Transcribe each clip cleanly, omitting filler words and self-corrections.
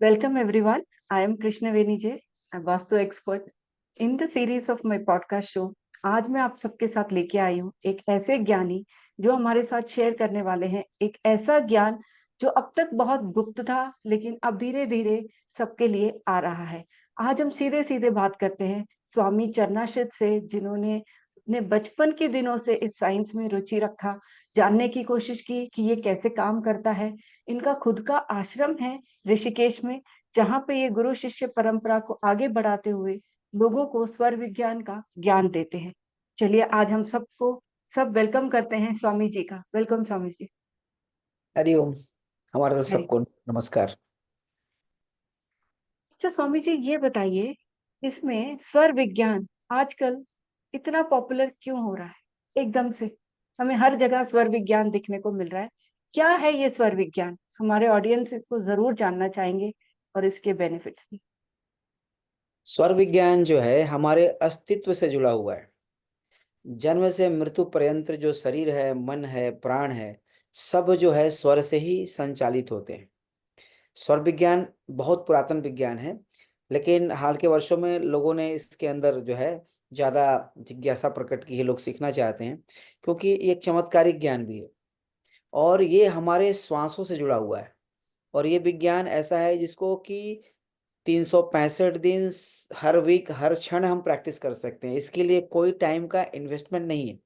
Welcome everyone. I am Krishna Venije, a vastu expert. In the series of my podcast show, आज मैं आप सबके साथ लेके आई हूँ एक ऐसे ज्ञानी जो हमारे साथ शेयर करने वाले हैं एक ऐसा ज्ञान जो अब तक बहुत गुप्त था, लेकिन अब धीरे धीरे सबके लिए आ रहा है। आज हम सीधे सीधे बात करते हैं स्वामी चरणाशित से, जिन्होंने अपने बचपन के दिनों से इस साइंस में रुचि रखा, जानने की कोशिश की कि ये कैसे काम करता है। इनका खुद का आश्रम है ऋषिकेश में, जहाँ पे ये गुरु शिष्य परंपरा को आगे बढ़ाते हुए लोगों को स्वर विज्ञान का ज्ञान देते हैं। चलिए आज हम सबको सब वेलकम करते हैं स्वामी जी का। वेलकम स्वामी जी। हरिओम। हमारे तरफ हरी। सबको नमस्कार। अच्छा स्वामी जी, ये बताइए, इसमें स्वर विज्ञान आजकल इतना पॉपुलर क्यों हो रहा है एकदम से? हमें हर जगह स्वर विज्ञान दिखने को मिल रहा है। क्या है ये स्वर विज्ञान? हमारे ऑडियंस इसको जरूर जानना चाहेंगे, और इसके बेनिफिट्स भी। स्वर विज्ञान जो है हमारे अस्तित्व से जुड़ा हुआ है। जन्म से मृत्यु पर्यंत जो शरीर है, मन है, प्राण है, सब जो है स्वर से ही संचालित होते हैं। स्वर विज्ञान बहुत पुरातन विज्ञान है, लेकिन हाल के वर्षों में लोगों ने इसके अंदर जो है ज्यादा जिज्ञासा प्रकट की है। लोग सीखना चाहते हैं क्योंकि ये एक चमत्कारिक ज्ञान भी है और ये हमारे श्वासों से जुड़ा हुआ है। और ये विज्ञान ऐसा है जिसको कि 365 दिन हर वीक हर क्षण हम प्रैक्टिस कर सकते हैं। इसके लिए कोई टाइम का इन्वेस्टमेंट नहीं है।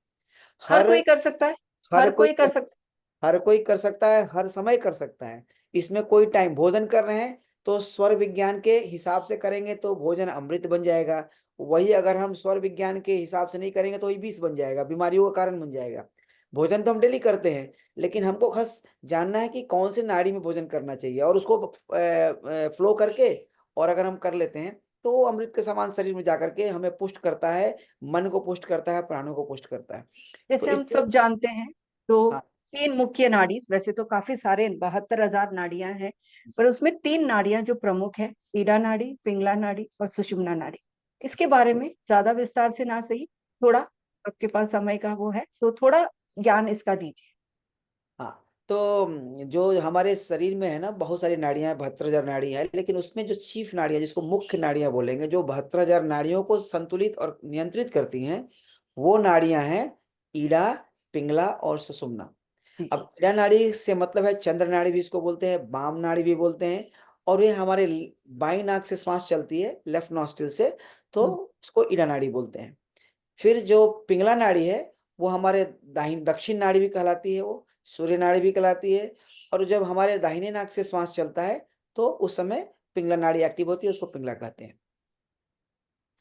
हर हर कोई कर सकता है। हर हर कोई कोई कर सकता हर कोई कर सकता है, हर समय कर सकता है। इसमें कोई टाइम, भोजन कर रहे हैं तो स्वर विज्ञान के हिसाब से करेंगे तो भोजन अमृत बन जाएगा। वही अगर हम स्वर विज्ञान के हिसाब से नहीं करेंगे तो वही विष बन जाएगा, बीमारियों का कारण बन जाएगा। भोजन तो हम डेली करते हैं, लेकिन हमको खास जानना है कि कौन से नाड़ी में भोजन करना चाहिए और उसको फ्लो करके, और अगर हम कर लेते हैं तो वो अमृत के समान शरीर में जाकर के हमें पुष्ट करता है, मन को पुष्ट करता है, प्राणों को पुष्ट करता है। तो जैसे हम इससे सब जानते हैं तो हाँ, तीन मुख्य नाड़ी, वैसे तो काफी सारे 72,000 नाड़ियां हैं, पर उसमें तीन नाड़ियां जो प्रमुख है, ईड़ा नाड़ी, पिंगला नाड़ी और सुषुम्ना नाड़ी। इसके बारे में ज्यादा विस्तार से ना सही, थोड़ा आपके पास समय का वो है तो थोड़ा ज्ञान इसका दीजिए। हाँ। तो जो हमारे शरीर में है ना, बहुत सारी नाड़ियां हैं, 72,000 नाड़ियां हैं, लेकिन उसमें जो चीफ नाड़ियां, जिसको मुख्य नाड़ियां बोलेंगे, जो 72,000 नाड़ियों को संतुलित और नियंत्रित करती हैं, वो नाड़ियां हैं ईड़ा, पिंगला और सुषुम्ना। जी जी। अब ईड़ा नाड़ी से मतलब है चंद्र नाड़ी भी इसको बोलते हैं, बाम नाड़ी भी बोलते हैं। और ये हमारे बाई नाक से श्वास चलती है, लेफ्ट नॉस्ट्रिल से, तो हम्म। उसको ईड़ा नाड़ी बोलते हैं। फिर जो पिंगला नाड़ी है वो हमारे दाहिने दक्षिण नाड़ी भी कहलाती है, वो सूर्य नाड़ी भी कहलाती है। और जब हमारे दाहिने नाक से श्वास चलता है तो उस समय पिंगला नाड़ी एक्टिव होती है, उसको पिंगला कहते हैं।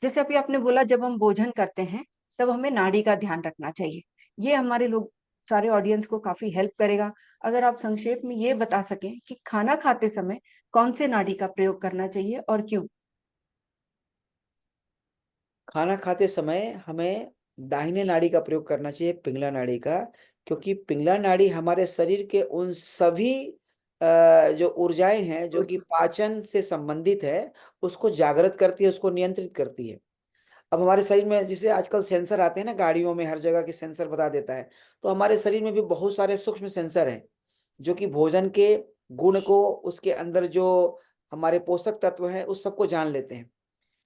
जैसे अभी आपने बोला, जब हम भोजन करते हैं तब हमें नाड़ी का ध्यान रखना चाहिए। ये हमारे लोग सारे ऑडियंस को काफी हेल्प करेगा। अगर आप संक्षेप में ये बता सकें कि खाना खाते समय कौन से नाड़ी का प्रयोग करना चाहिए और क्यों? खाना खाते समय हमें दाहिने नाड़ी का प्रयोग करना चाहिए, पिंगला नाड़ी का। क्योंकि पिंगला नाड़ी हमारे शरीर के उन सभी जो ऊर्जाएं हैं जो कि पाचन से संबंधित है, उसको जागृत करती है, उसको नियंत्रित करती है। अब हमारे शरीर में जैसे आजकल सेंसर आते हैं ना, गाड़ियों में हर जगह के सेंसर बता देता है, तो हमारे शरीर में भी बहुत सारे सूक्ष्म सेंसर हैं जो कि भोजन के गुण को, उसके अंदर जो हमारे पोषक तत्व हैं उस सबको जान लेते हैं।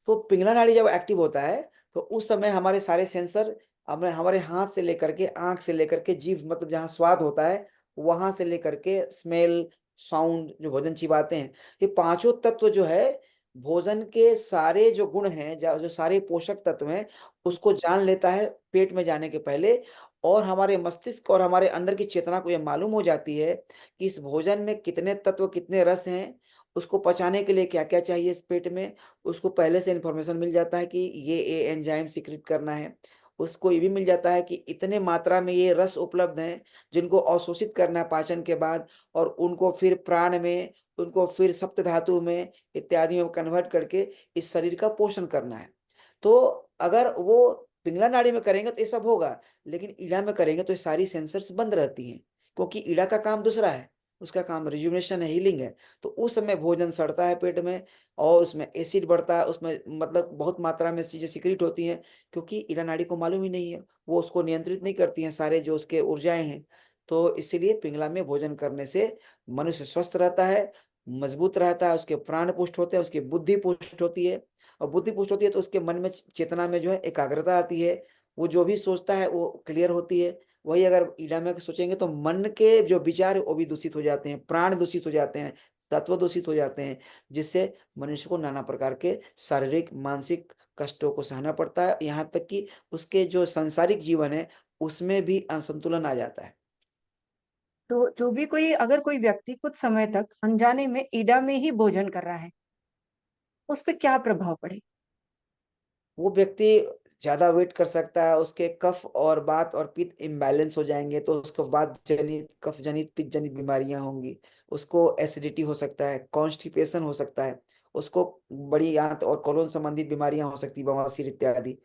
तो पिंगला नाड़ी जब एक्टिव होता है तो उस समय हमारे सारे सेंसर, हमें हमारे हाथ से लेकर के, आंख से लेकर के, जीभ मतलब जहाँ स्वाद होता है वहां से लेकर के स्मेल, साउंड, जो भोजन चिबाते हैं, ये पांचों तत्व जो है भोजन के सारे जो गुण हैं, जो सारे पोषक तत्व हैं, उसको जान लेता है पेट में जाने के पहले। और हमारे मस्तिष्क और हमारे अंदर की चेतना को यह मालूम हो जाती है कि इस भोजन में कितने तत्व, कितने रस हैं, उसको पचाने के लिए क्या क्या चाहिए इस पेट में। उसको पहले से इंफॉर्मेशन मिल जाता है कि ये एंजाइम सीक्रेट करना है। उसको ये भी मिल जाता है कि इतने मात्रा में ये रस उपलब्ध हैं जिनको अवशोषित करना है पाचन के बाद, और उनको फिर प्राण में, उनको फिर सप्त धातु में इत्यादि में कन्वर्ट करके इस शरीर का पोषण करना है। तो अगर वो पिंगला नाड़ी में करेंगे तो ये सब होगा, लेकिन ईड़ा में करेंगे तो ये सारी सेंसर्स बंद रहती हैं। क्योंकि ईड़ा का काम दूसरा है, उसका काम रिजुविनेशन है, हीलिंग है। तो उस समय भोजन सड़ता है पेट में और उसमें एसिड बढ़ता है, उसमें मतलब बहुत मात्रा में चीजें सिक्रीट होती हैं, क्योंकि ईड़ा नाड़ी को मालूम ही नहीं है, वो उसको नियंत्रित नहीं करती हैं, सारे जो उसके ऊर्जाएं हैं। तो इसीलिए पिंगला में भोजन करने से मनुष्य स्वस्थ रहता है, मजबूत रहता है, उसके प्राण पुष्ट होते हैं, उसकी बुद्धि पुष्ट होती है। और बुद्धि पुष्ट होती है तो उसके मन में चेतना में जो है एकाग्रता आती है। वो जो भी सोचता है वो क्लियर होती है। वही अगर ईड़ा में सोचेंगे तो मन के जो विचार है वो भी दूषित हो जाते हैं, प्राण दूषित हो जाते हैं, तत्व दूषित हो जाते हैं, जिससे मनुष्य को नाना प्रकार के शारीरिक मानसिक कष्टों को सहना पड़ता है। यहाँ तक कि उसके जो सांसारिक जीवन है उसमें भी असंतुलन आ जाता है। तो जो भी कोई अगर कोई व्यक्ति कुछ समय तक अनजाने में ईड़ा में ही भोजन कर रहा है, उस पे क्या प्रभाव पड़े? वो व्यक्ति ज़्यादा वेट कर सकता है, उसके कफ और वात और पित्त इम्बैलेंस हो जाएँगे, तो उसको वात जनित, कफ जनित, पित्त जनित बीमारियाँ होंगी। उसको एसिडिटी हो सकता है, कॉन्स्टिपेशन हो सकता है, उसको बड़ी आंत और कोलन संबंधित बीमारियाँ हो सकती हैं, बवासीर इत्यादि।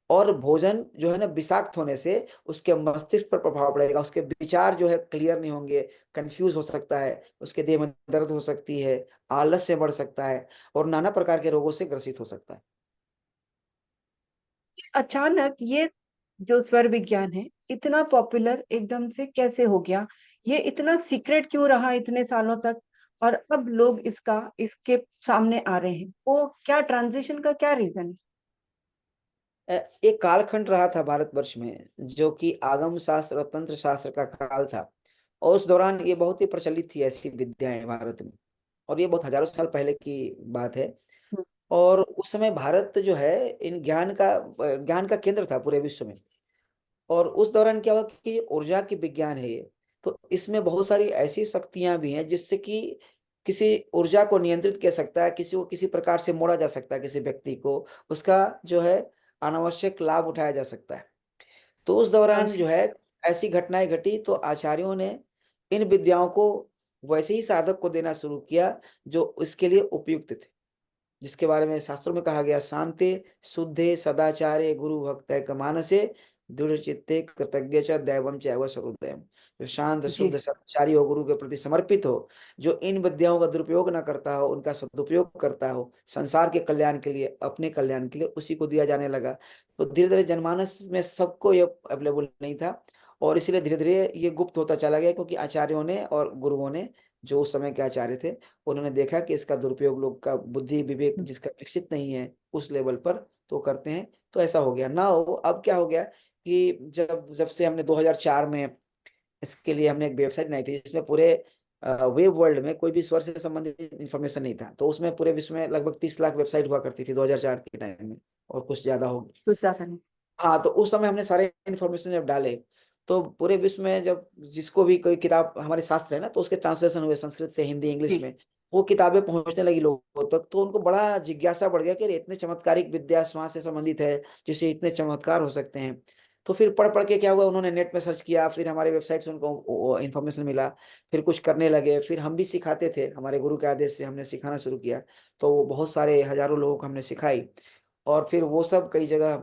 और भोजन जो है ना विषाक्त होने से उसके मस्तिष्क पर प्रभाव पड़ेगा, उसके विचार जो है क्लियर नहीं होंगे, कन्फ्यूज़ हो सकता है, उसके देह में दर्द हो सकती है, आलस्य बढ़ सकता है और नाना प्रकार के रोगों से ग्रसित हो सकता है। अचानक ये जो स्वर विज्ञान है इतना पॉपुलर एकदम से कैसे हो गया? ये इतना सीक्रेट क्यों रहा इतने सालों तक, और अब लोग इसके सामने आ रहे हैं? वो क्या ट्रांजिशन का क्या रीजन है? एक कालखंड रहा था भारतवर्ष में जो कि आगम शास्त्र और तंत्र शास्त्र का काल था। और उस दौरान ये बहुत ही प्रचलित थी ऐसी विद्याएं भारत में। और ये बहुत हजारों साल पहले की बात है। हम्म। और उस समय भारत जो है इन ज्ञान का केंद्र था पूरे विश्व में। और उस दौरान क्या हुआ कि ये ऊर्जा की विज्ञान है ये, तो इसमें बहुत सारी ऐसी शक्तियां भी हैं जिससे कि किसी ऊर्जा को नियंत्रित किया सकता है, किसी को किसी प्रकार से मोड़ा जा सकता है, किसी व्यक्ति को उसका जो है अनावश्यक लाभ उठाया जा सकता है। तो उस दौरान अच्छा। जो है ऐसी घटनाएं घटी तो आचार्यों ने इन विद्याओं को वैसे ही साधक को देना शुरू किया जो इसके लिए उपयुक्त थे, जिसके बारे में शास्त्रों में कहा गया, शांते शुद्धे सदाचारे गुरु भक्त मानसे दृढ़ चित्ते कृतज्ञ च दैवम चैव सहोदयम। जो शांत जी। शुद्ध सदाचारी हो, गुरु के प्रति समर्पित हो, जो इन विद्याओं का दुरुपयोग ना करता हो, उनका सदुपयोग करता हो संसार के कल्याण के लिए, अपने कल्याण के लिए, उसी को दिया जाने लगा। तो धीरे धीरे जनमानस में सबको ये अवेलेबल नहीं था। और इसलिए धीरे धीरे ये गुप्त होता चला गया, क्योंकि आचार्यों ने और गुरुओं ने, जो उस समय के आचार्य थे, उन्होंने देखा कि इसका दुरुपयोग लोग का बुद्धि विवेक हम्म। जिसका विकसित नहीं है उस लेवल पर तो करते हैं। तो ऐसा हो गया ना हो। अब क्या हो गया कि जब जब से हमने 2004 में इसके लिए हमने एक वेबसाइट बनाई थी जिसमें पूरे वेब वर्ल्ड में कोई भी स्वर से संबंधित इंफॉर्मेशन नहीं था। तो उसमें पूरे विश्व में लगभग 30 लाख वेबसाइट हुआ करती थी 2004 के टाइम में, और कुछ ज्यादा होगी। कुछ ज्यादा नहीं। हाँ, तो उस समय हमने सारे इन्फॉर्मेशन जब डाले तो पूरे विश्व में जब जिसको भी कोई किताब, हमारे शास्त्र है ना, तो उसके ट्रांसलेशन हुए संस्कृत से हिंदी इंग्लिश जी। में, वो किताबें पहुंचने लगी लोगों तक। तो उनको बड़ा जिज्ञासा बढ़ गया कि अरे इतने चमत्कारिक विद्या श्वास से संबंधित है जिससे इतने चमत्कार हो सकते हैं। तो फिर पढ़ पढ़ के क्या हुआ, उन्होंने नेट में सर्च किया, फिर हमारे वेबसाइट से उनको इन्फॉर्मेशन मिला, फिर कुछ करने लगे, फिर हम भी सिखाते थे, हमारे गुरु के आदेश से हमने सिखाना शुरू किया। तो वो बहुत सारे हजारों लोगों को हमने सिखाई। और फिर वो सब कई जगह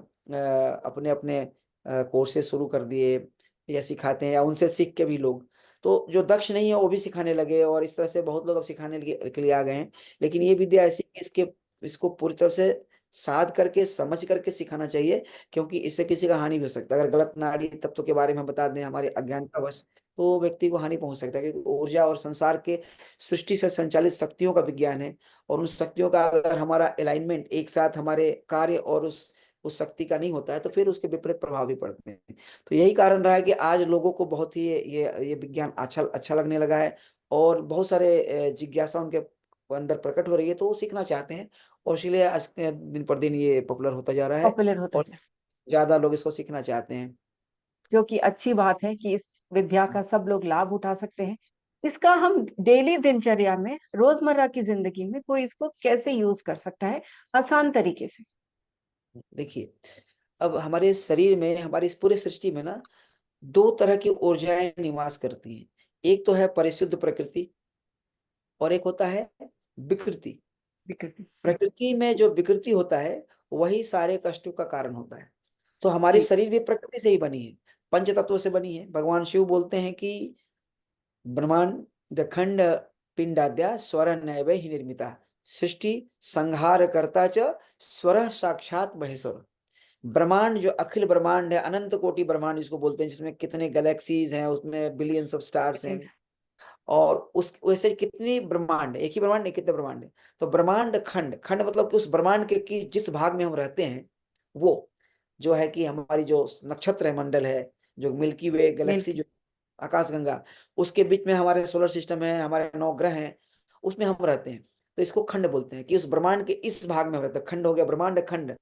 अपने अपने कोर्सेज शुरू कर दिए या सिखाते हैं, या उनसे सीख के भी लोग, तो जो दक्ष नहीं है वो भी सिखाने लगे, और इस तरह से बहुत लोग अब सिखाने के लिए आ गए हैं। लेकिन ये विद्या ऐसी है कि इसको पूरी तरह से साध करके समझ करके सिखाना चाहिए, क्योंकि इससे किसी का हानि भी हो सकता है। अगर गलत नाड़ी तत्व के बारे में हम बता दें हमारे अज्ञानतावश, तो व्यक्ति को हानि पहुंच सकता है, क्योंकि ऊर्जा और संसार के सृष्टि से संचालित शक्तियों का विज्ञान है। और उन शक्तियों का अगर हमारा अलाइनमेंट एक साथ हमारे कार्य और उस शक्ति का नहीं होता है तो फिर उसके विपरीत प्रभाव भी पड़ते हैं। तो यही कारण रहा है कि आज लोगों को बहुत ही ये विज्ञान अच्छा अच्छा लगने लगा है। और बहुत सारे जिज्ञासा उनके अंदर प्रकट हो रही है, तो वो सीखना चाहते हैं। और इसीलिए आज के दिन पर दिन ये पॉपुलर होता जा रहा है, पॉपुलर होता और जाए। ज्यादा लोग इसको सीखना चाहते हैं। जो कि अच्छी बात है कि इस विद्या का सब लोग लाभ उठा सकते हैं। इसका हम डेली दिनचर्या में, रोजमर्रा की जिंदगी में कोई इसको कैसे यूज कर सकता है आसान तरीके से? देखिए, अब हमारे शरीर में, हमारी इस पूरे सृष्टि में ना, दो तरह की ऊर्जाएं निवास करती हैं। एक तो है परिशुद्ध प्रकृति, और एक होता है विकृति। विकृति। प्रकृति में जो विकृति होता है वही सारे कष्टों का कारण होता है। तो हमारे जी। शरीर भी प्रकृति से ही बनी है, पंच तत्वों से बनी है। भगवान शिव बोलते हैं कि ब्रह्मांड खंड पिंडाद्या स्वर नैव ही निर्मिता, सृष्टि संहार करता च स्वर साक्षात महेश्वर। ब्रह्मांड, जो अखिल ब्रह्मांड है, अनंत कोटि ब्रह्मांड जिसको बोलते हैं, जिसमें कितने गैलेक्सीज हैं, उसमें बिलियंस ऑफ स्टार्स हैं, और उस वैसे कितनी ब्रह्मांड, एक ही ब्रह्मांड नहीं, कितने ब्रह्मांड है। तो ब्रह्मांड खंड, खंड मतलब कि उस ब्रह्मांड के की जिस भाग में हम रहते हैं, वो जो है कि हमारी जो नक्षत्र मंडल है, जो मिल्की वे गैलेक्सी, मिल्की। जो आकाशगंगा, उसके बीच में हमारे सोलर सिस्टम है, हमारे 9 ग्रह हैं, उसमें हम रहते हैं। तो इसको खंड बोलते हैं कि उस ब्रह्मांड के इस भाग में हम रहते हैं। खंड हो गया ब्रह्मांड खंड।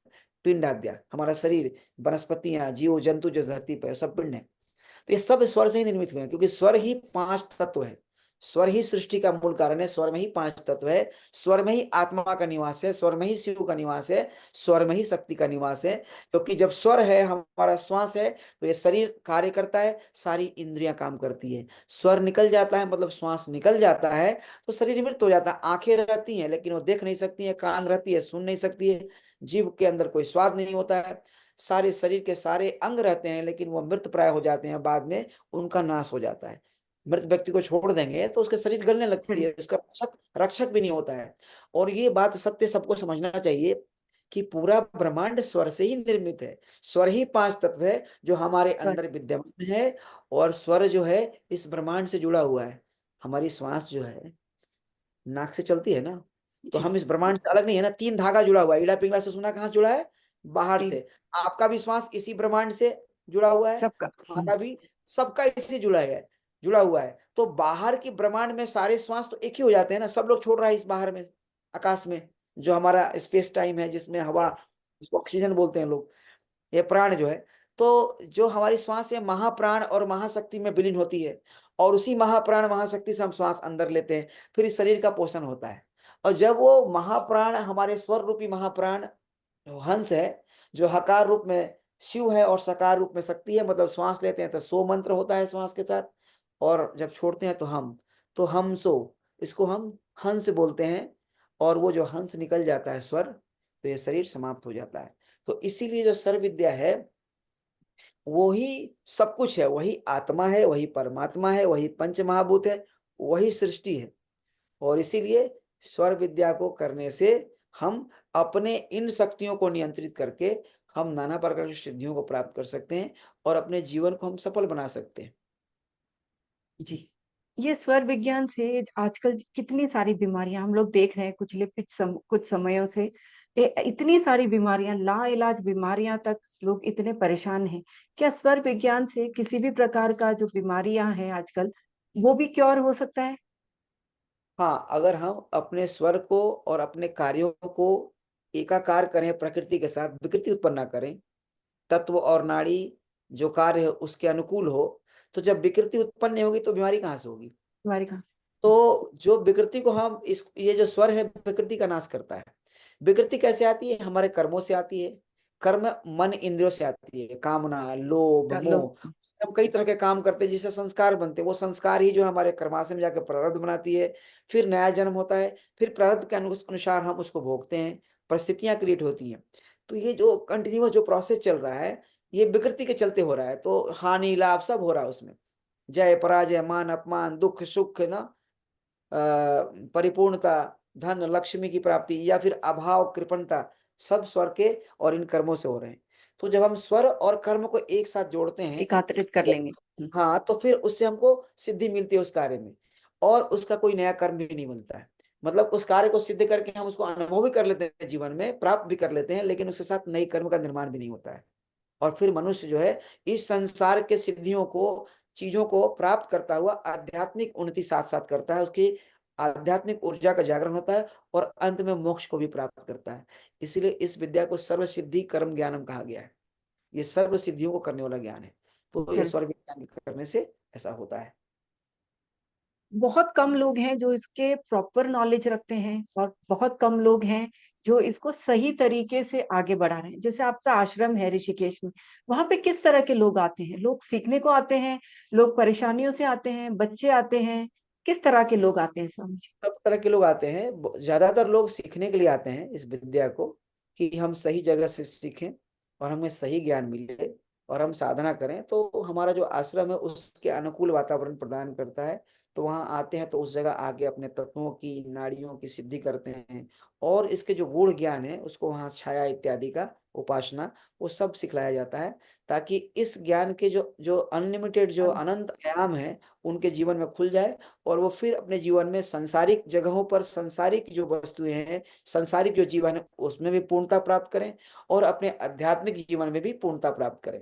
पिंड आद्या, हमारा शरीर, वनस्पतियां, जीव जंतु जो धरती पर है, सब पिंड है। तो ये सब स्वर से ही निर्मित हुए हैं, क्योंकि स्वर ही 5 तत्व है। स्वर ही सृष्टि का मूल कारण है, स्वर में ही 5 तत्व है, स्वर में ही आत्मा का निवास है, स्वर में ही शिव का निवास है, स्वर में ही शक्ति का निवास है। क्योंकि जब स्वर है, हमारा श्वास है, तो ये शरीर कार्य करता है, सारी इंद्रियां काम करती है। स्वर निकल जाता है, मतलब श्वास निकल जाता है, तो शरीर मृत हो जाता है। आंखें रहती हैं लेकिन वो देख नहीं सकती है, कान रहती है सुन नहीं सकती है, जीभ के अंदर कोई स्वाद नहीं होता है, सारे शरीर के सारे अंग रहते हैं लेकिन वो मृत प्राय हो जाते हैं, बाद में उनका नाश हो जाता है। मृत व्यक्ति को छोड़ देंगे तो उसके शरीर गलने लगती शरीर। है, उसका रक्षक रक्षक भी नहीं होता है। और ये बात सत्य सबको समझना चाहिए कि पूरा ब्रह्मांड स्वर से ही निर्मित है। स्वर ही 5 तत्व है जो हमारे स्वर। अंदर विद्यमान है। और स्वर जो है इस ब्रह्मांड से जुड़ा हुआ है। हमारी श्वास जो है नाक से चलती है ना, तो जी। हम इस ब्रह्मांड से अलग नहीं है ना। 3 धागा जुड़ा हुआ है, इड़ा पिंगला से सुना कहाँ से जुड़ा है? बाहर तीन। से। आपका भी श्वास इसी ब्रह्मांड से जुड़ा हुआ है, सबका। हमारा भी, सबका इसी जुड़ा हुआ है। तो बाहर की ब्रह्मांड में सारे श्वास तो एक ही हो जाते हैं ना, सब लोग छोड़ रहा है इस बाहर में, आकाश में, जो हमारा स्पेस टाइम है, जिसमें हवा, जिसको ऑक्सीजन बोलते हैं लोग, ये प्राण जो है। तो जो हमारी श्वास है महाप्राण और महाशक्ति में विलीन होती है, और उसी महाप्राण महाशक्ति से हम श्वास अंदर लेते हैं, फिर इस शरीर का पोषण होता है। और जब वो महाप्राण, हमारे स्वर रूपी महाप्राण जो हंस है, जो हकार रूप में शिव है और सकार रूप में शक्ति है, मतलब श्वास लेते हैं तो सो मंत्र होता है श्वास के साथ, और जब छोड़ते हैं तो हम सो, इसको हम हंस बोलते हैं। और वो जो हंस निकल जाता है स्वर, तो ये शरीर समाप्त हो जाता है। तो इसीलिए जो सर्व विद्या है, वो ही सब कुछ है, वही आत्मा है, वही परमात्मा है, वही पंच महाभूत है, वही सृष्टि है। और इसीलिए स्वर विद्या को करने से हम अपने इन शक्तियों को नियंत्रित करके हम नाना प्रकार की सिद्धियों को प्राप्त कर सकते हैं, और अपने जीवन को हम सफल बना सकते हैं। जी। ये स्वर विज्ञान से आजकल कितनी सारी बीमारियां हम लोग देख रहे हैं, कुछ समयों से इतनी सारी बीमारियां, लाइलाज बीमारियां तक लोग इतने परेशान हैं। क्या स्वर विज्ञान से किसी भी प्रकार का जो बीमारियां हैं आजकल, वो भी क्योर हो सकता है? हाँ, अगर हम अपने स्वर को और अपने कार्यों को एकाकार करें, प्रकृति के साथ विकृति उत्पन्न ना करें, तत्व और नाड़ी जो कार्य है उसके अनुकूल हो, तो जब विकृति उत्पन्न नहीं होगी तो बीमारी कहाँ से होगी? बीमारी का। तो जो विकृति को हम इस ये जो स्वर है विकृति का नाश करता है। विकृति कैसे आती है? हमारे कर्मों से आती है। कर्म मन इंद्रियों से आती है, कामना, लोभ, मोह। लोग। हम कई तरह के काम करते हैं जिससे संस्कार बनते हैं, वो संस्कार ही जो हमारे कर्माशय में जाकर प्रारब्ध बनाती है। फिर नया जन्म होता है, फिर प्रारब्ध के अनुसार हम उसको भोगते हैं, परिस्थितियां क्रिएट होती हैं। तो ये जो कंटिन्यूअस जो प्रोसेस चल रहा है, ये विकृति के चलते हो रहा है। तो हानि लाभ सब हो रहा है उसमें, जय पराजय, मान अपमान, दुख सुख ना, परिपूर्णता, धन लक्ष्मी की प्राप्ति, या फिर अभाव कृपणता, सब स्वर के और इन कर्मों से हो रहे हैं। तो जब हम स्वर और कर्म को एक साथ जोड़ते हैं, एकत्रित कर तो लेंगे। हाँ, तो फिर उससे हमको सिद्धि मिलती है उस कार्य में, और उसका कोई नया कर्म भी नहीं बनता है। मतलब उस कार्य को सिद्ध करके हम उसको अनुभव भी कर लेते हैं, जीवन में प्राप्त भी कर लेते हैं, लेकिन उसके साथ नई कर्म का निर्माण भी नहीं होता है। और फिर मनुष्य जो है इस संसार के सिद्धियों को, चीजों को प्राप्त करता हुआ आध्यात्मिक उन्नति साथ साथ करता है, उसकी आध्यात्मिक ऊर्जा का जागरण होता है, और अंत में मोक्ष को भी प्राप्त करता है। इसलिए इस विद्या को सर्व सिद्धि कर्म ज्ञानम कहा गया है। ये सर्व सिद्धियों को करने वाला ज्ञान है। तो ये चल। स्वर विज्ञान करने से ऐसा होता है। बहुत कम लोग हैं जो इसके प्रॉपर नॉलेज रखते हैं, और बहुत कम लोग हैं जो इसको सही तरीके से आगे बढ़ा रहे हैं। जैसे आपका आश्रम है ऋषिकेश में, वहां पे किस तरह के लोग आते हैं? लोग सीखने को आते हैं, लोग परेशानियों से आते हैं, बच्चे आते हैं, किस तरह के लोग आते हैं समझ? सब तरह के लोग आते हैं, ज्यादातर लोग सीखने के लिए आते हैं इस विद्या को, कि हम सही जगह से सीखें और हमें सही ज्ञान मिले और हम साधना करें। तो हमारा जो आश्रम है उसके अनुकूल वातावरण प्रदान करता है, तो वहां आते हैं तो उस जगह आके अपने तत्वों की, नाड़ियों की सिद्धि करते हैं। और इसके जो गूढ़ ज्ञान है उसको वहां छाया इत्यादि का, उपासना, वो सब सिखलाया जाता है, ताकि इस ज्ञान के जो जो अनलिमिटेड, जो अनंत आयाम है, उनके जीवन में खुल जाए। और वो फिर अपने जीवन में सांसारिक जगहों पर, सांसारिक जो वस्तुएं हैं, सांसारिक जो जीवन है, उसमें भी पूर्णता प्राप्त करें, और अपने आध्यात्मिक जीवन में भी पूर्णता प्राप्त करें।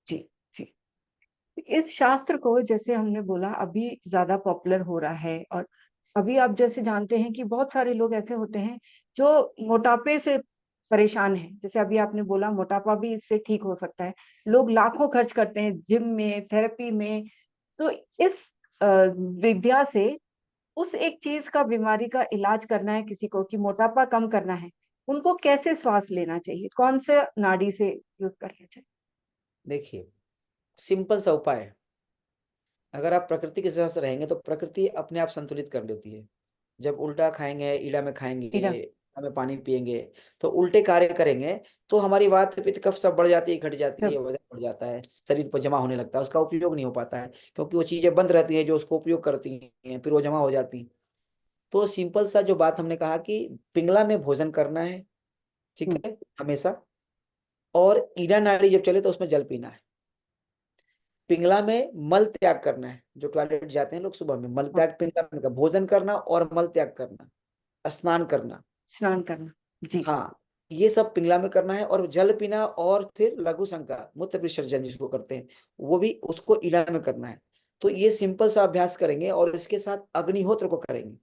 जी जी। इस शास्त्र को, जैसे हमने बोला, अभी ज्यादा पॉपुलर हो रहा है। और अभी आप जैसे जानते हैं कि बहुत सारे लोग ऐसे होते हैं जो मोटापे से परेशान हैं। जैसे अभी आपने बोला, मोटापा भी इससे ठीक हो सकता है। लोग लाखों खर्च करते हैं जिम में, थेरेपी में। तो इस विद्या से उस एक चीज का, बीमारी का इलाज करना है किसी को, कि मोटापा कम करना है, उनको कैसे श्वास लेना चाहिए, कौन से नाड़ी से यूज करना चाहिए? देखिए, सिंपल सा उपाय है। अगर आप प्रकृति के हिसाब से रहेंगे तो प्रकृति अपने आप संतुलित कर लेती है। जब उल्टा खाएंगे, ईड़ा में खाएंगे, इरा। ईड़ा में पानी पिएंगे, तो उल्टे कार्य करेंगे, तो हमारी वात पित्त कफ सब बढ़ जाती है, घट जाती है, सब। वजन बढ़ जाता है, शरीर पर जमा होने लगता है, उसका उपयोग नहीं हो पाता है, क्योंकि वो चीजें बंद रहती हैं जो उसको उपयोग करती हैं, फिर वो जमा हो जाती हैं। तो सिंपल सा जो बात हमने कहा कि पिंगला में भोजन करना है, ठीक हम्म। है, हमेशा। और ईड़ा नाड़ी जब चले तो उसमें जल पीना है। पिंगला में मल त्याग करना है, जो टॉयलेट जाते हैं लोग सुबह में, मल त्याग ओके। पिंगला में का, भोजन करना और मल त्याग करना, स्नान करना। स्नान करना। जी। हाँ, ये सब पिंगला में करना है। और जल पीना, और फिर लघु शंका, मूत्र विसर्जन जिसको करते हैं, वो भी उसको ईड़ा में करना है। तो ये सिंपल सा अभ्यास करेंगे, और इसके साथ अग्निहोत्र को करेंगे।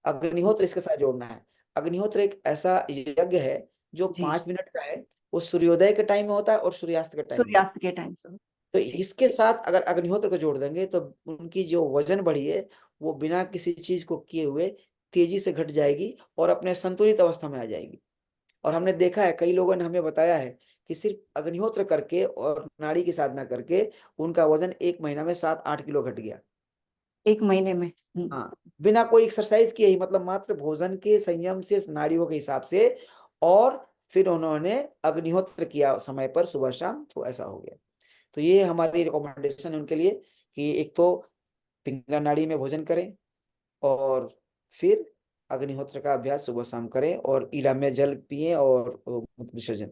अग्निहोत्र इसके साथ जोड़ना है। अग्निहोत्र एक ऐसा यज्ञ है जो जी। 5 मिनट का है। वो सूर्योदय के टाइम में होता है और सूर्यास्त के टाइम में। सूर्यास्त के टाइम पर। तो जी। इसके साथ अगर अग्निहोत्र को जोड़ देंगे तो उनकी जो वजन बढ़ी है, वो बिना किसी चीज को किए हुए तेजी से घट जाएगी, और अपने संतुलित अवस्था में आ जाएगी। और हमने देखा है, कई लोगों ने हमें बताया है कि सिर्फ अग्निहोत्र करके और नाड़ी की साधना करके उनका वजन 1 महीना में 7-8 किलो घट गया। एक महीने में। हाँ, बिना कोई एक्सरसाइज किए ही, मतलब मात्र भोजन के संयम से, नाड़ियों के हिसाब से, और फिर उन्होंने अग्निहोत्र किया समय पर, सुबह शाम, तो ऐसा हो गया। तो ये हमारी रिकमेंडेशन है उनके लिए, कि एक तो पिंगला नाड़ी में भोजन करें, और फिर अग्निहोत्र का अभ्यास सुबह शाम करें, और ईला में जल पिए, और विसर्जन।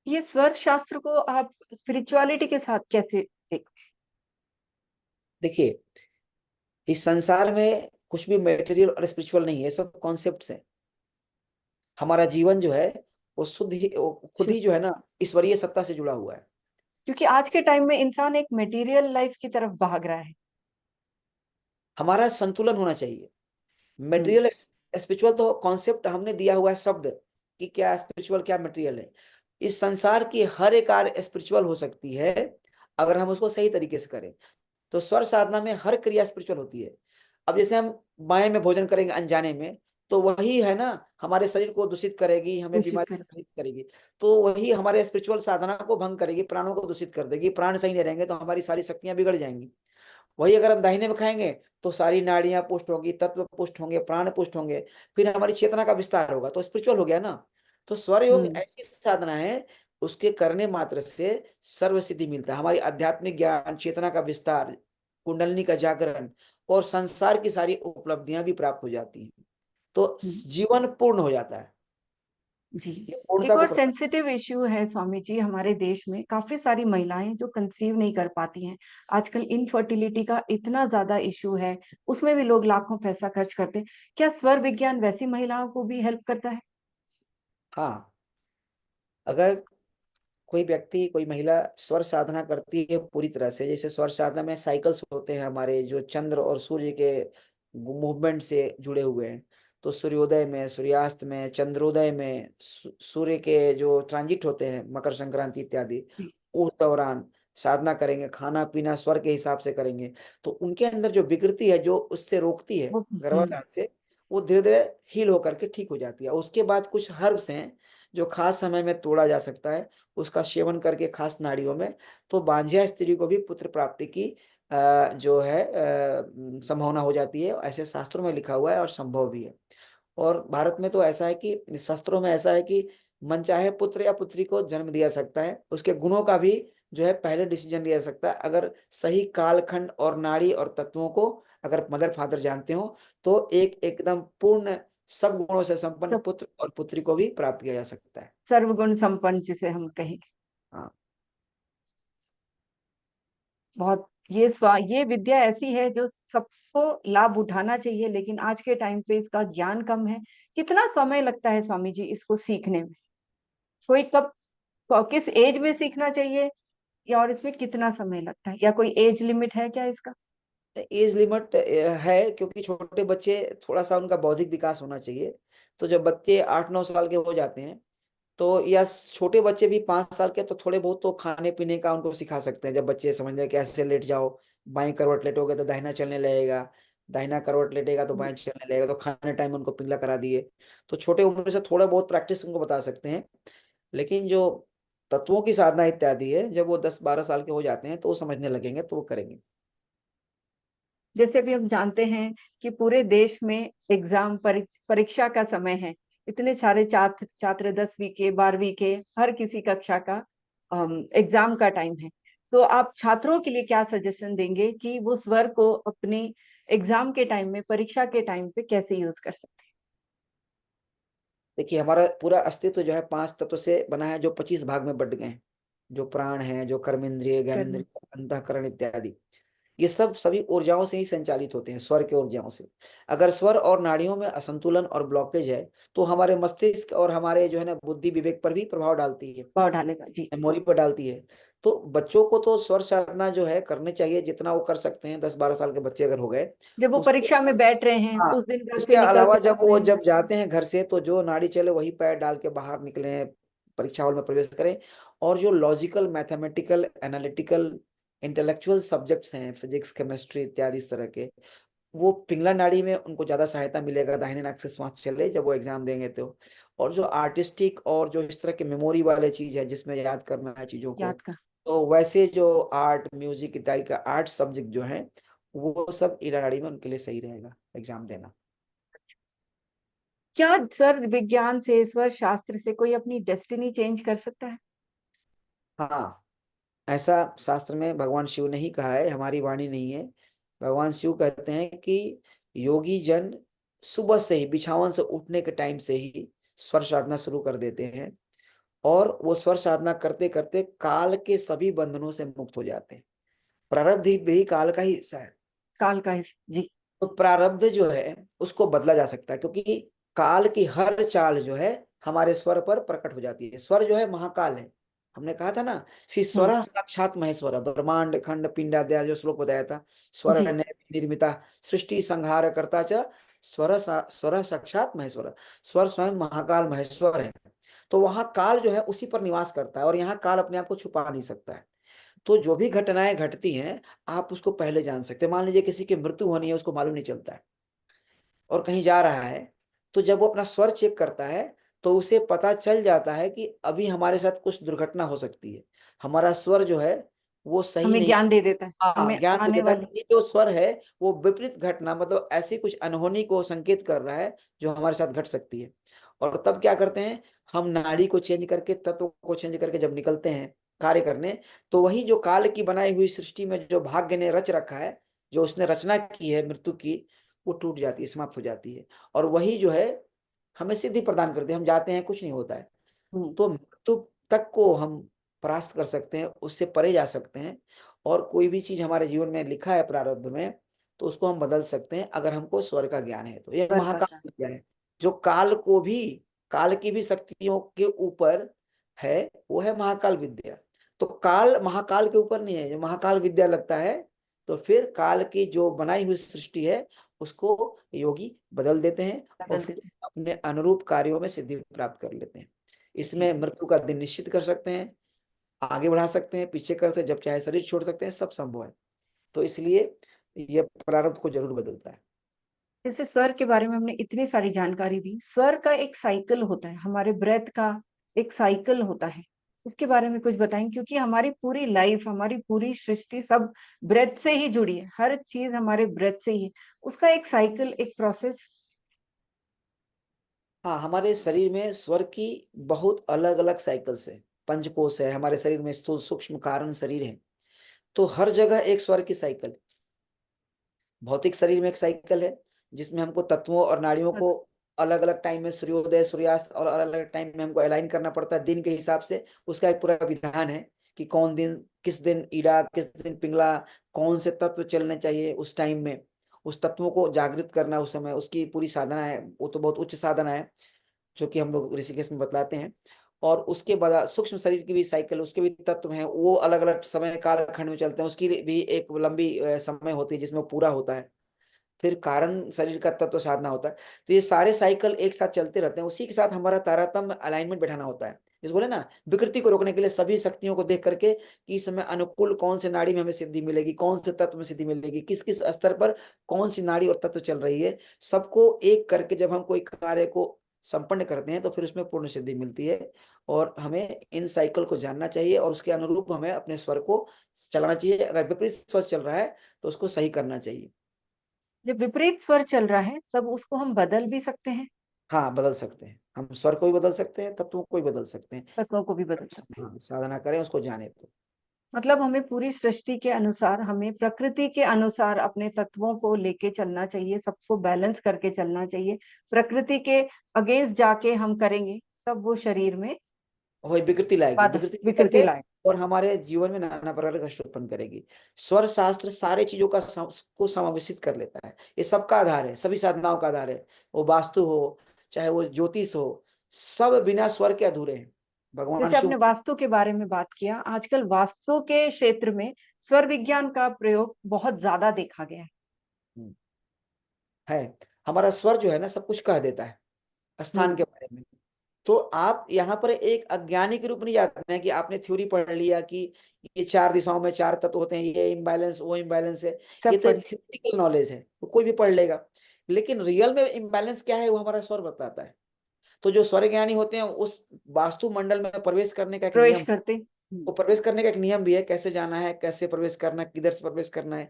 ये स्वर शास्त्र को आप स्पिरिचुअलिटी के साथ कैसे देख? देखिए, इस संसार में कुछ भी मेटेरियल और स्पिरिचुअल नहीं है, सब कॉन्सेप्ट्स हैं। हमारा जीवन जो है, वो शुद्ध ही, वो खुद ही जो है ना, ईश्वरीय सत्ता से जुड़ा हुआ है। क्योंकि आज के टाइम में इंसान एक मटेरियल लाइफ की तरफ भाग रहा है। हमारा संतुलन होना चाहिए। हम्म। मटेरियल स्पिरिचुअल तो कॉन्सेप्ट हमने दिया हुआ है, शब्द, कि क्या स्पिरिचुअल क्या मटेरियल है। इस संसार की हर एक कार्य स्पिरिचुअल हो सकती है, अगर हम उसको सही तरीके से करें। तो स्वर साधना में हर क्रिया स्पिरिचुअल होती है। अब जैसे हम बाएं में भोजन करेंगे अनजाने में, तो वही है ना, हमारे शरीर को दूषित करेगी, हमें दूषित बीमारी कर। ग्रसित करेगी। तो वही हमारे स्पिरिचुअल साधना को भंग करेगी, प्राणों को दूषित कर देगी। प्राण सही नहीं रहेंगे तो हमारी सारी शक्तियां बिगड़ जाएंगी। वही अगर हम दाहिने में खाएंगे, तो सारी नाड़ियां पुष्ट होंगी, तत्व पुष्ट होंगे, प्राण पुष्ट होंगे, फिर हमारी चेतना का विस्तार होगा, तो स्पिरिचुअल हो गया ना। तो स्वर योग हम्म। ऐसी साधना है, उसके करने मात्र से सर्व सिद्धि मिलता है। हमारी आध्यात्मिक ज्ञान, चेतना का विस्तार, कुंडलिनी का जागरण, और संसार की सारी उपलब्धियां भी प्राप्त हो जाती हैं। तो हम्म। जीवन पूर्ण हो जाता है। जी। ये पूर्णता एक को और प्राप्त। सेंसिटिव इश्यू है स्वामी जी, हमारे देश में काफी सारी महिलाएं जो कंसीव नहीं कर पाती हैं। आजकल इनफर्टिलिटी का इतना ज्यादा इश्यू है, उसमें भी लोग लाखों पैसा खर्च करते हैं। क्या स्वर विज्ञान वैसी महिलाओं को भी हेल्प करता है? हाँ, अगर कोई व्यक्ति, कोई महिला स्वर साधना करती है पूरी तरह से, जैसे स्वर साधना में साइकिल्स होते हैं हमारे, जो चंद्र और सूर्य के मूवमेंट से जुड़े हुए हैं। तो सूर्योदय में, सूर्यास्त में, चंद्रोदय में, सूर्य के जो ट्रांजिट होते हैं, मकर संक्रांति इत्यादि, जी। उस दौरान साधना करेंगे, खाना पीना स्वर के हिसाब से करेंगे, तो उनके अंदर जो विकृति है, जो उससे रोकती है वो। गर्भाधान से, वो धीरे धीरे हील होकर के ठीक हो जाती है। उसके बाद कुछ हर्ब्स हैं जो खास समय में तोड़ा जा सकता है, उसका सेवन करके खास नाड़ियों में, तो बांझिया स्त्री को भी पुत्र प्राप्ति की जो है संभावना हो जाती है। ऐसे शास्त्रों में लिखा हुआ है, और संभव भी है। और भारत में तो ऐसा है कि, शास्त्रों में ऐसा है कि मनचाहे पुत्र या पुत्री को जन्म दिया सकता है, उसके गुणों का भी जो है पहले डिसीजन लिया जा सकता है अगर सही कालखंड और नाड़ी और तत्वों को अगर मदर फादर जानते हो, तो एक एकदम पूर्ण सब गुणों से संपन्न सब पुत्र और पुत्री को भी प्राप्त किया जा सकता है। सर्वगुण संपन्न जिसे हम कहें। हाँ। बहुत ये विद्या ऐसी है जो सबको लाभ उठाना चाहिए, लेकिन आज के टाइम पे इसका ज्ञान कम है। कितना समय लगता है स्वामी जी इसको सीखने में? कोई किस एज में सीखना चाहिए, या और इसमें कितना समय लगता है, या कोई एज लिमिट है क्या इसका? एज लिमिट है, क्योंकि छोटे बच्चे थोड़ा सा उनका बौद्धिक विकास होना चाहिए। तो जब बच्चे 8-9 साल के हो जाते हैं, तो या छोटे बच्चे भी 5 साल के, तो थोड़े बहुत तो खाने पीने का उनको सिखा सकते हैं। जब बच्चे समझ जाए कि ऐसे लेट जाओ, बाईं करवट लेटोगे तो दाहिना चलने लगेगा, दाहिना करवट लेटेगा तो बाएं चलने लगेगा, तो खाने टाइम उनको पिंगला करा दिए। तो छोटे उम्र से थोड़ा बहुत प्रैक्टिस उनको बता सकते हैं। लेकिन जो तत्वों की साधना इत्यादि है, जब वो 10-12 साल के हो जाते हैं तो वो समझने लगेंगे, तो वो करेंगे। जैसे भी हम जानते हैं कि पूरे देश में एग्जाम परीक्षा का समय है। इतने सारे छात्र छात्र 10वीं के 12वीं के हर किसी कक्षा का एग्जाम का टाइम है। तो आप छात्रों के लिए क्या सजेशन देंगे कि वो स्वर को अपने एग्जाम के टाइम में, परीक्षा के टाइम पे कैसे यूज कर सकते देखिए, हमारा पूरा अस्तित्व जो है 5 तत्व से बना है, जो 25 भाग में बट गए हैं। जो प्राण है, जो कर्मेंद्रिय, हैं? ज्ञानेंद्रिय, अंतःकरण इत्यादि, ये सब सभी ऊर्जाओं से ही संचालित होते हैं, स्वर के ऊर्जाओं से। अगर स्वर और नाड़ियों में असंतुलन और ब्लॉकेज है, तो हमारे मस्तिष्क और हमारे जो है ना बुद्धि विवेक पर भी प्रभाव डालती है, भाव ढालेगा जी। मेमोरी पर डालती है। तो बच्चों को तो स्वर साधना जो है करनी चाहिए, जितना वो कर सकते हैं। 10-12 साल के बच्चे अगर हो गए, जब वो उसके परीक्षा में बैठ रहे हैं, हाँ, कुछ दिन घर उसके से निकल अलावा के जब जा रहे वो हैं। जब जाते हैं घर से, तो जो नाड़ी चले वही पैर डाल के बाहर निकले, परीक्षा हॉल में प्रवेश करें। और जो logical, mathematical, analytical, intellectual subjects हैं, फिजिक्स, केमिस्ट्री इत्यादि इस तरह के, वो पिंगला नाड़ी में उनको ज्यादा सहायता मिलेगा, दाहिने नाक से श्वास चले जब वो एग्जाम देंगे तो। और जो आर्टिस्टिक और जो इस तरह के मेमोरी वाले चीज है, जिसमें याद करना है चीजों को, याद का। तो वैसे जो आर्ट, म्यूजिक इत्यादि का आर्ट सब्जेक्ट जो है, वो सब ईरा नाड़ी में उनके लिए सही रहेगा एग्जाम देना। क्या स्वर विज्ञान से, स्वर शास्त्र से कोई अपनी डेस्टिनी चेंज कर सकता है? हाँ, ऐसा शास्त्र में भगवान शिव ने ही कहा है, हमारी वाणी नहीं है। भगवान शिव कहते हैं कि योगी जन सुबह से ही, बिछावन से उठने के टाइम से ही स्वर साधना शुरू कर देते हैं, और वो स्वर साधना करते करते काल के सभी बंधनों से मुक्त हो जाते हैं। प्रारब्ध भी काल का ही हिस्सा है। काल का जी। तो प्रारब्ध जो है उसको बदला जा सकता है, क्योंकि काल की हर चाल जो है हमारे स्वर पर प्रकट हो जाती है। स्वर जो है महाकाल है। हमने कहा था ना, श्री हम्म। स्वर साक्षात महेश्वर, ब्रह्मांड खंड पिंडाद्या, जो श्लोक बताया था, स्वर जी। निर्मिता सृष्टि संहार करता च स्वर साक्षात महेश्वर। स्वर स्वयं महाकाल महेश्वर है। तो वहां काल जो है उसी पर निवास करता है, और यहाँ काल अपने आप को छुपा नहीं सकता है। तो जो भी घटनाएं घटती हैं, आप उसको पहले जान सकते हैं। मान लीजिए किसी की मृत्यु होनी है, उसको मालूम नहीं चलता है, और कहीं जा रहा है, तो जब वो अपना स्वर चेक करता है, तो उसे पता चल जाता है कि अभी हमारे साथ कुछ दुर्घटना हो सकती है। हमारा स्वर जो है वो सही हमें नहीं। ज्ञान दे देता है, हाँ, हमें ज्ञान दे आने देता है वाली। कि ये जो स्वर है वो विपरीत घटना, मतलब ऐसी कुछ अनहोनी को संकेत कर रहा है जो हमारे साथ घट सकती है। और तब क्या करते हैं, हम नाड़ी को चेंज करके, तत्व को चेंज करके जब निकलते हैं कार्य करने, तो वही जो काल की बनाई हुई सृष्टि में जो भाग्य ने रच रखा है, जो उसने रचना की है मृत्यु की, वो टूट जाती है, समाप्त हो जाती है। और वही जो है हमें सिद्धि प्रदान करती है। हम जाते हैं, कुछ नहीं होता है। हम्म। तो मृत्यु तक को हम परास्त कर सकते हैं, उससे परे जा सकते हैं। और कोई भी चीज हमारे जीवन में लिखा है प्रारब्ध में, तो उसको हम बदल सकते हैं अगर हमको स्वर का ज्ञान है। तो यह स्वर का महाकाल ज्ञान। विद्या है, जो काल को भी, काल की भी शक्तियों के ऊपर है, वो है महाकाल विद्या। तो काल महाकाल के ऊपर नहीं है। जो महाकाल विद्या लगता है, तो फिर काल की जो बनाई हुई सृष्टि है उसको योगी बदल देते हैं, और बदल फिर देते अपने अनुरूप कार्यों में सिद्धि प्राप्त कर लेते हैं। हैं जी। इसमें मृत्यु का दिन निश्चित कर सकते हैं, आगे बढ़ा सकते हैं, पीछे करते हैं, जब चाहे शरीर छोड़ सकते हैं, सब संभव है। तो इसलिए ये प्रारब्ध को जरूर बदलता है। जैसे स्वर के बारे में हमने इतनी सारी जानकारी दी, स्वर का एक साइकिल होता है, हमारे ब्रेथ का एक साइकिल होता है। उसके बारे में कुछ बताएं, क्योंकि हमारी पूरी लाइफ, हमारी पूरी सृष्टि सब ब्रेथ से ही जुड़ी है, हर चीज हमारे ब्रेथ से ही है। उसका एक साइकिल, एक प्रोसेस। हाँ, हमारे शरीर में स्वर की बहुत अलग अलग साइकिल्स है। पंचकोश है, हमारे शरीर में स्थूल सूक्ष्म कारण शरीर है। तो हर जगह एक स्वर की साइकिल है। भौतिक शरीर में एक साइकिल है जिसमें हमको तत्वों और नाड़ियों को अलग अलग टाइम में सूर्योदय सूर्यास्त और अलग अलग टाइम में हमको अलाइन करना पड़ता है दिन के हिसाब से। उसका एक पूरा विधान है कि कौन दिन, किस दिन ईड़ा, किस दिन पिंगला, कौन से तत्व चलने चाहिए उस टाइम में। उस तत्वों को जागृत करना उस समय उसकी पूरी साधना है। वो तो बहुत उच्च साधना है जो कि हम लोग ऋषिकेश में बतलाते हैं। और उसके बाद सूक्ष्म शरीर की भी साइकिल, उसके भी तत्व हैं, वो अलग अलग समय कालखंड में चलते हैं। उसकी भी एक लंबी समय होती है जिसमें वो पूरा होता है। फिर कारण शरीर का तत्व साधना होता है। तो ये सारे साइकिल एक साथ चलते रहते हैं। उसी के साथ हमारा तारतम्य अलाइनमेंट बैठाना होता है। जिस बोले ना, विकृति को रोकने के लिए सभी शक्तियों को देख करके कि इस समय अनुकूल कौन से नाड़ी में हमें सिद्धि मिलेगी, कौन से तत्व में सिद्धि मिलेगी, किस किस स्तर पर कौन सी नाड़ी और तत्व चल रही है, सबको एक करके जब हम कोई कार्य को संपन्न करते हैं तो फिर उसमें पूर्ण सिद्धि मिलती है। और हमें इन साइकिल को जानना चाहिए और उसके अनुरूप हमें अपने स्वर को चलाना चाहिए। अगर विपरीत स्वर चल रहा है तो उसको सही करना चाहिए। जब विपरीत स्वर चल रहा है तब उसको हम बदल भी सकते हैं, हाँ, बदल सकते हैं। हम स्वर को भी बदल सकते हैं, तत्वों को भी बदल सकते हैं। तत्वों को भी बदल सकते हैं। हाँ, साधना करें, उसको जाने तो। मतलब हमें पूरी सृष्टि के अनुसार, हमें प्रकृति के अनुसार अपने तत्वों को लेके चलना चाहिए, सबको बैलेंस करके चलना चाहिए। प्रकृति के अगेंस्ट जाके हम करेंगे तब वो शरीर में वही विकृति लाएगी, बाधा, विकृति लेकर विकृति के लाए। और हमारे जीवन में नाना प्रकार का कष्ट उत्पन्न करेगी। स्वर शास्त्र सारे चीजों का को समावेशित कर लेता है। ये सबका आधार है, सभी साधनाओं का आधार है। वो वास्तु हो, चाहे वो ज्योतिष हो, सब बिना स्वर के अधूरे हैं। भगवान जैसे शिव। आपने वास्तु के बारे में बात किया, आजकल वास्तु के क्षेत्र में स्वर विज्ञान का प्रयोग बहुत ज्यादा देखा गया है। हम्म, है। हमारा स्वर जो है ना, सब कुछ कह देता है स्थान हम्म। के बारे में। तो आप यहाँ पर एक अज्ञानी के रूप में नहीं जाते हैं कि आपने थ्योरी पढ़ लिया कि ये चार दिशाओं में चार तत्व होते हैं, ये इम्बैलेंस वो इम्बैलेंस है। ये सब तो पढ़। एक थ्योरिटिकल नॉलेज है, वो कोई भी पढ़ लेगा। लेकिन रियल में इम्बैलेंस क्या है वो हमारा स्वर बताता है। तो जो स्वर ज्ञानी होते हैं उस वास्तु मंडल में प्रवेश करने का एक प्रवेश नियम, करते। वो प्रवेश करने का एक नियम भी है, कैसे जाना है, कैसे प्रवेश करना है, किधर से प्रवेश करना है।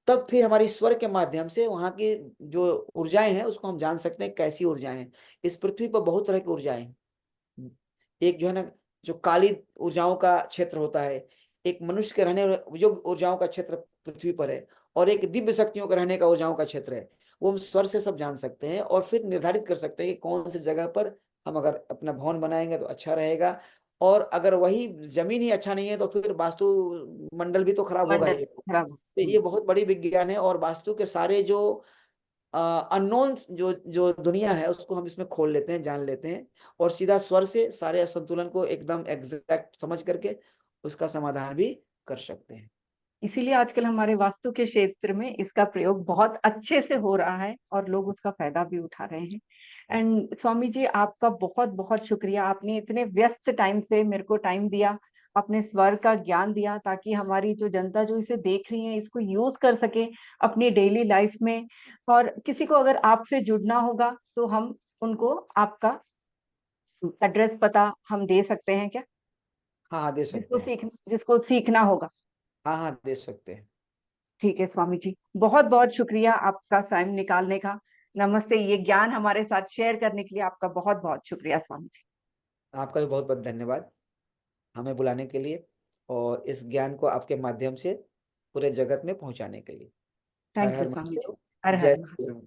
तब फिर हमारी स्वर के माध्यम से वहां की जो ऊर्जाएं हैं उसको हम जान सकते हैं कैसी ऊर्जाएं हैं। इस पृथ्वी पर बहुत तरह की ऊर्जाएं हैं। एक जो है ना, जो काली ऊर्जाओं का क्षेत्र होता है, एक मनुष्य के रहने योग्य ऊर्जाओं का क्षेत्र पृथ्वी पर है, और एक दिव्य शक्तियों के रहने का ऊर्जाओं का क्षेत्र है। वो हम स्वर से सब जान सकते हैं और फिर निर्धारित कर सकते हैं कि कौन सी जगह पर हम अगर अपना भवन बनाएंगे तो अच्छा रहेगा। और अगर वही जमीन ही अच्छा नहीं है तो फिर वास्तु मंडल भी तो खराब होगा मंडल ही। खराब हो। तो ये बहुत बड़ी विज्ञान है और वास्तु के सारे जो अननोन जो जो दुनिया है उसको हम इसमें खोल लेते हैं, जान लेते हैं। और सीधा स्वर से सारे असंतुलन को एकदम एग्जैक्ट समझ करके उसका समाधान भी कर सकते हैं। इसीलिए आजकल हमारे वास्तु के क्षेत्र में इसका प्रयोग बहुत अच्छे से हो रहा है और लोग उसका फायदा भी उठा रहे हैं। एंड स्वामी जी, आपका बहुत बहुत शुक्रिया। आपने इतने व्यस्त टाइम से मेरे को टाइम दिया, अपने स्वर का ज्ञान दिया, ताकि हमारी जो जनता जो इसे देख रही है इसको यूज कर सके अपनी डेली लाइफ में। और किसी को अगर आपसे जुड़ना होगा तो हम उनको आपका एड्रेस पता हम दे सकते हैं क्या? हाँ हाँ, दे सकते हैं। जिसको सीखना होगा। हाँ हाँ, दे सकते हैं। ठीक है स्वामी जी, बहुत बहुत शुक्रिया आपका टाइम निकालने का। नमस्ते। ये ज्ञान हमारे साथ शेयर करने के लिए आपका बहुत बहुत शुक्रिया स्वामी जी। आपका भी बहुत बहुत धन्यवाद हमें बुलाने के लिए और इस ज्ञान को आपके माध्यम से पूरे जगत में पहुंचाने के लिए। हर थैंक यू हर स्वामी जी। महादेव। हर हर जय महादेव। श्री राम।